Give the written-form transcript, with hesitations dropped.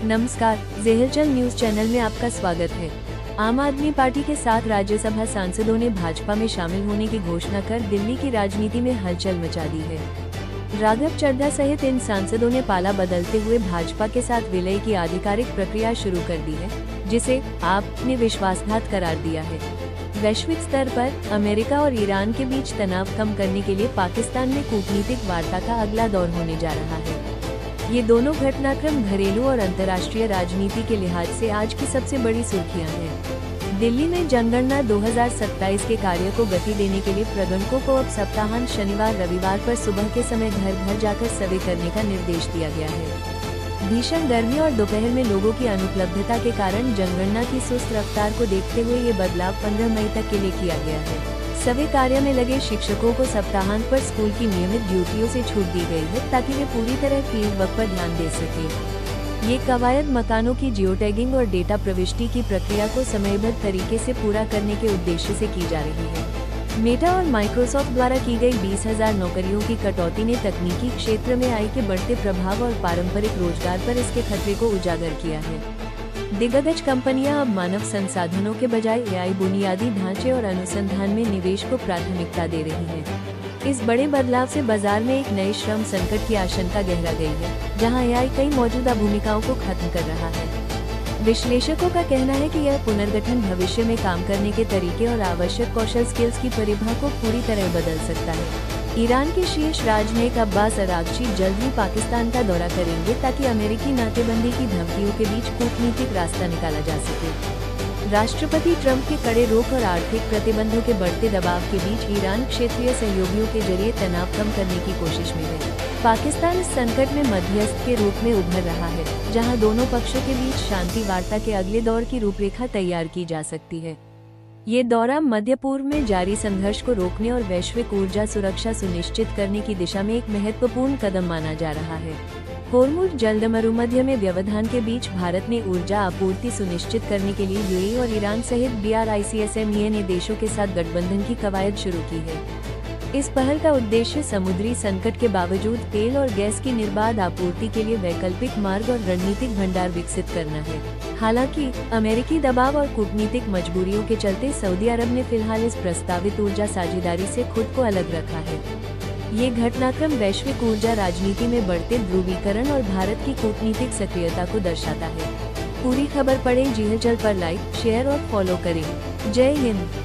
नमस्कार, ज़ेहलचल news channel में आपका स्वागत है। आम आदमी पार्टी के 7 राज्यसभा सांसदों ने भाजपा में शामिल होने की घोषणा कर दिल्ली की राजनीति में हलचल मचा दी है। राघव चड्ढा सहित इन सांसदों ने पाला बदलते हुए भाजपा के साथ विलय की आधिकारिक प्रक्रिया शुरू कर दी है, जिसे आप ने विश्वासघात करार दिया है। वैश्विक स्तर पर अमेरिका और ईरान के बीच तनाव कम करने के लिए पाकिस्तान में कूटनीतिक वार्ता का अगला दौर होने जा रहा है। ये दोनों घटनाक्रम घरेलू और अंतर्राष्ट्रीय राजनीति के लिहाज से आज की सबसे बड़ी सुर्खियां हैं। दिल्ली में जनगणना 2027 के कार्य को गति देने के लिए प्रगणकों को अब सप्ताहांत शनिवार रविवार पर सुबह के समय घर घर जाकर सर्वे करने का निर्देश दिया गया है। भीषण गर्मी और दोपहर में लोगों की अनुपलब्धता के कारण जनगणना की सुस्त रफ्तार को देखते हुए ये बदलाव 15 मई तक के लिए किया गया है। सभी कार्य में लगे शिक्षकों को सप्ताहांत पर स्कूल की नियमित ड्यूटियों से छूट दी गई है, ताकि वे पूरी तरह फील्ड वर्क पर ध्यान दे सकें। ये कवायद मकानों की जियोटैगिंग और डेटा प्रविष्टि की प्रक्रिया को समयबद्ध तरीके से पूरा करने के उद्देश्य से की जा रही है। मेटा और माइक्रोसॉफ्ट द्वारा की गई 20,000 नौकरियों की कटौती ने तकनीकी क्षेत्र में आई के बढ़ते प्रभाव और पारंपरिक रोजगार पर इसके खतरे को उजागर किया है। दिग्गज कंपनियां अब मानव संसाधनों के बजाय एआई बुनियादी ढांचे और अनुसंधान में निवेश को प्राथमिकता दे रही हैं। इस बड़े बदलाव से बाजार में एक नए श्रम संकट की आशंका गहरा गई है, जहां एआई कई मौजूदा भूमिकाओं को खत्म कर रहा है। विश्लेषकों का कहना है कि यह पुनर्गठन भविष्य में काम करने के तरीके और आवश्यक कौशल स्किल्स की परिभाषा को पूरी तरह बदल सकता है। ईरान के शीर्ष राजनयिक अब्बास अरागची जल्द ही पाकिस्तान का दौरा करेंगे, ताकि अमेरिकी नाकेबंदी की धमकियों के बीच कूटनीतिक रास्ता निकाला जा सके। राष्ट्रपति ट्रंप के कड़े रोक और आर्थिक प्रतिबंधों के बढ़ते दबाव के बीच ईरान क्षेत्रीय सहयोगियों के जरिए तनाव कम करने की कोशिश में है। पाकिस्तान इस संकट में मध्यस्थ के रूप में उभर रहा है, जहां दोनों पक्षों के बीच शांति वार्ता के अगले दौर की रूपरेखा तैयार की जा सकती है। ये दौरा मध्य पूर्व में जारी संघर्ष को रोकने और वैश्विक ऊर्जा सुरक्षा सुनिश्चित करने की दिशा में एक महत्वपूर्ण कदम माना जा रहा है। होर्मुज़ जलमरुमध्य में व्यवधान के बीच भारत ने ऊर्जा आपूर्ति सुनिश्चित करने के लिए यूएई और ईरान सहित BRICS-MEA ने देशों के साथ गठबंधन की कवायद शुरू की है। इस पहल का उद्देश्य समुद्री संकट के बावजूद तेल और गैस की निर्बाध आपूर्ति के लिए वैकल्पिक मार्ग और रणनीतिक भंडार विकसित करना है। हालांकि अमेरिकी दबाव और कूटनीतिक मजबूरियों के चलते सऊदी अरब ने फिलहाल इस प्रस्तावित ऊर्जा साझेदारी से खुद को अलग रखा है। ये घटनाक्रम वैश्विक ऊर्जा राजनीति में बढ़ते ध्रुवीकरण और भारत की कूटनीतिक सक्रियता को दर्शाता है। पूरी खबर पढ़ें ज़ेहलचल पर लाइक, शेयर और फॉलो करें। जय हिंद।